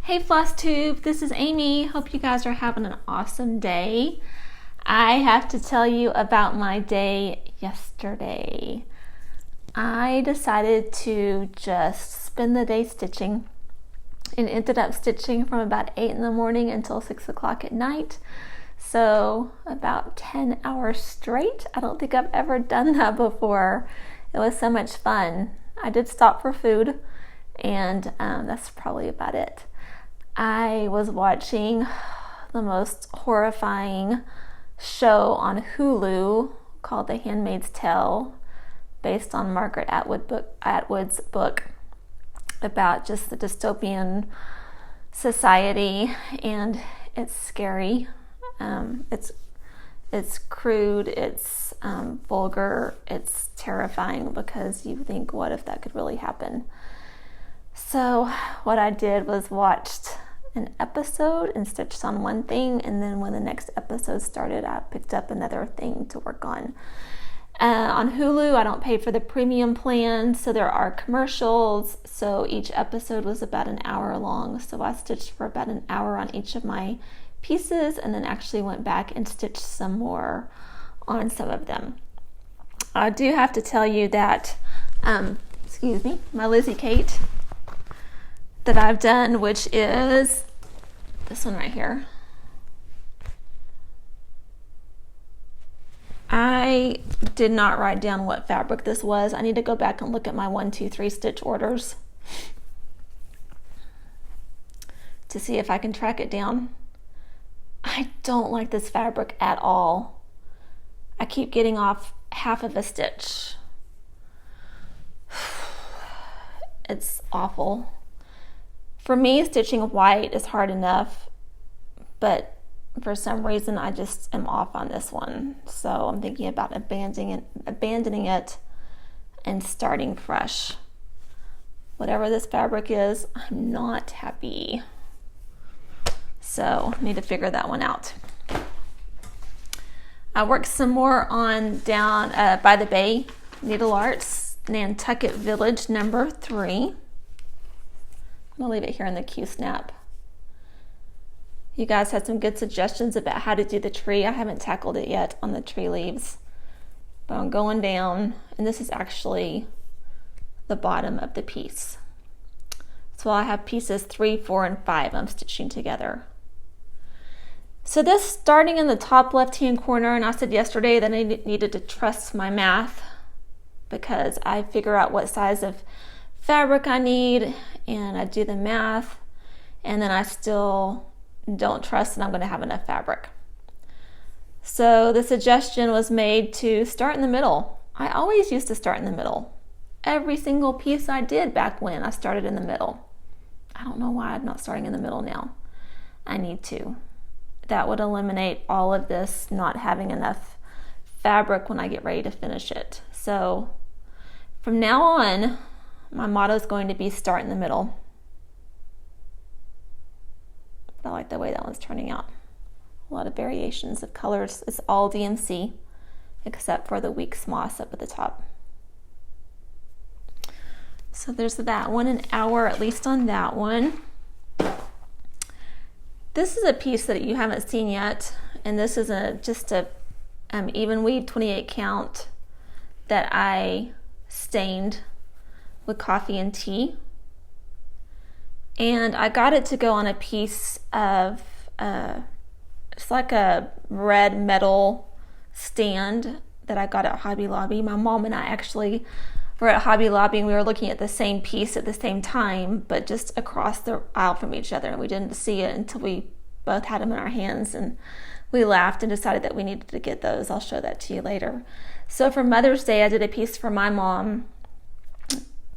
Hey Flosstube, this is Amy. Hope you guys are having an awesome day. I have to tell you about my day yesterday. I decided to just spend the day stitching and ended up stitching from about 8 in the morning until 6 o'clock at night. So about 10 hours straight. I don't think I've ever done that before. It was so much fun. I did stop for food and that's probably about it. I was watching the most horrifying show on Hulu called The Handmaid's Tale, based on Margaret Atwood's book about just the dystopian society, and it's scary. It's crude, it's vulgar, it's terrifying because you think, what if that could really happen? So what I did was watched an episode and stitched on one thing, and then when the next episode started, I picked up another thing to work on. On Hulu, I don't pay for the premium plan, so there are commercials, so each episode was about an hour long, so I stitched for about an hour on each of my pieces and then actually went back and stitched some more on some of them. I do have to tell you that, my Lizzie Kate that I've done, which is this one right here. I did not write down what fabric this was. I need to go back and look at my 1, 2, 3 stitch orders to see if I can track it down. I don't like this fabric at all. I keep getting off half of a stitch. It's awful. For me, stitching white is hard enough, but for some reason I just am off on this one. So I'm thinking about abandoning it and starting fresh. Whatever this fabric is, I'm not happy. So I need to figure that one out. I worked some more on down by the Bay Needle Arts, Nantucket Village number 3. I'm gonna leave it here in the Q-snap. You guys had some good suggestions about how to do the tree. I haven't tackled it yet on the tree leaves, but I'm going down, and this is actually the bottom of the piece. So I have pieces 3, 4, and 5 I'm stitching together. So this starting in the top left-hand corner, and I said yesterday that I needed to trust my math because I figure out what size of fabric I need and I do the math, and then I still don't trust that I'm going to have enough fabric. So the suggestion was made to start in the middle. I always used to start in the middle. Every single piece I did back when, I started in the middle. I don't know why I'm not starting in the middle now. I need to. That would eliminate all of this not having enough fabric when I get ready to finish it. So from now on, my motto is going to be start in the middle. But I like the way that one's turning out. A lot of variations of colors. It's all DMC except for the weak moss up at the top. So there's that one, an hour at least on that one. This is a piece that you haven't seen yet, and this is just a even weave 28 count that I stained with coffee and tea, and I got it to go on a piece of it's like a red metal stand that I got at Hobby Lobby. My mom and I actually were at Hobby Lobby and we were looking at the same piece at the same time, but just across the aisle from each other, and we didn't see it until we both had them in our hands, and we laughed and decided that we needed to get those. I'll show that to you later. So for Mother's Day, I did a piece for my mom,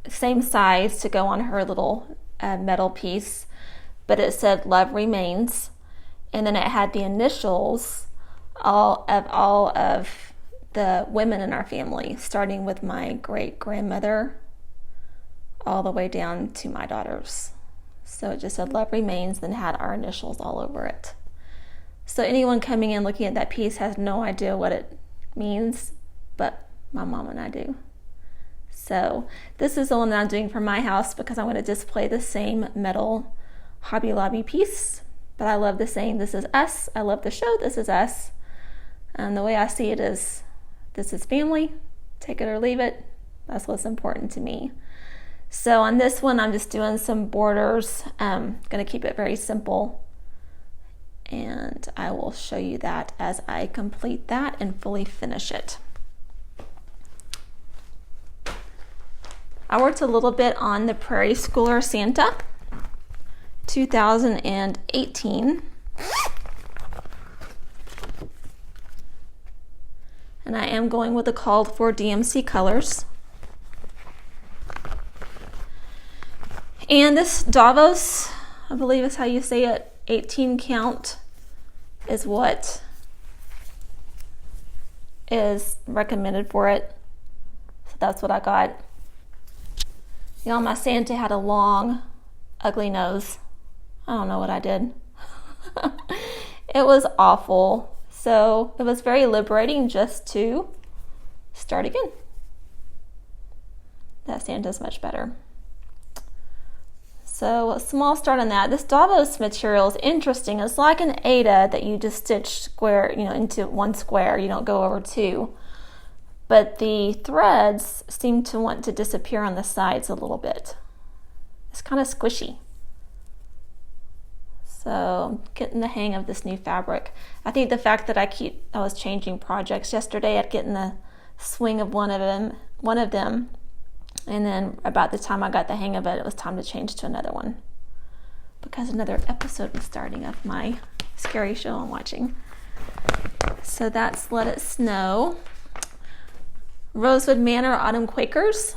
same size, to go on her little metal piece, but it said love remains, and then it had the initials all of the women in our family, starting with my great grandmother all the way down to my daughters. So it just said love remains, then had our initials all over it. So anyone coming in looking at that piece has no idea what it means, but my mom and I do. So this is the one that I'm doing for my house because I want to display the same metal Hobby Lobby piece, but I love the saying, "This is us." I love the show, "This is us." And the way I see it is, this is family. Take it or leave it. That's what's important to me. So on this one, I'm just doing some borders. I'm going to keep it very simple. And I will show you that as I complete that and fully finish it. I worked a little bit on the Prairie Schooler Santa 2018. And I am going with the called for DMC colors. And this Davos, I believe is how you say it, 18 count is what is recommended for it. So that's what I got. You know, my Santa had a long, ugly nose. I don't know what I did. It was awful. So it was very liberating just to start again. That Santa's much better. So a small start on that. This Davos material is interesting. It's like an Aida that you just stitch square, into one square. You don't go over two. But the threads seem to want to disappear on the sides a little bit. It's kind of squishy. So I'm getting the hang of this new fabric. I think the fact that I was changing projects yesterday, I'd get in the swing of one of them. And then about the time I got the hang of it, it was time to change to another one. Because another episode was starting of my scary show I'm watching. So that's Let It Snow. Rosewood Manor Autumn Quakers.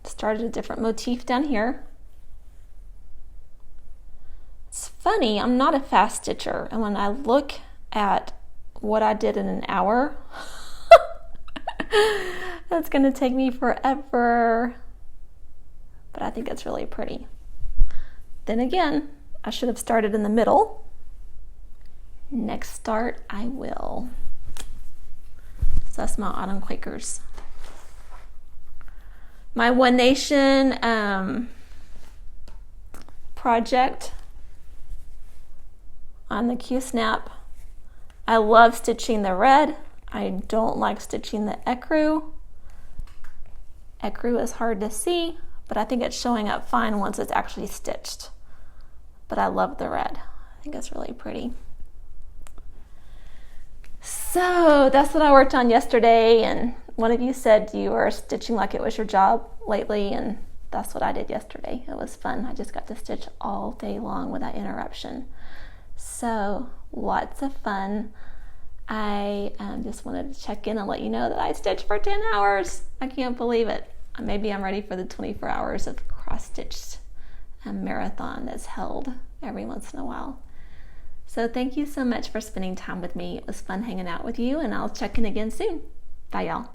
Started a different motif down here. It's funny, I'm not a fast stitcher, and when I look at what I did in an hour, that's going to take me forever, but I think it's really pretty. Then again, I should have started in the middle. Next start, I will. So that's my Autumn Quakers. My One Nation project on the Q-Snap. I love stitching the red. I don't like stitching the ecru. Ecru is hard to see, but I think it's showing up fine once it's actually stitched. But I love the red. I think it's really pretty. So that's what I worked on yesterday, and one of you said you were stitching like it was your job lately, and that's what I did yesterday. It was fun. I just got to stitch all day long without interruption. So lots of fun. I just wanted to check in and let you know that I stitched for 10 hours. I can't believe it. Maybe I'm ready for the 24 hours of cross-stitched marathon that's held every once in a while. So thank you so much for spending time with me. It was fun hanging out with you, and I'll check in again soon. Bye, y'all.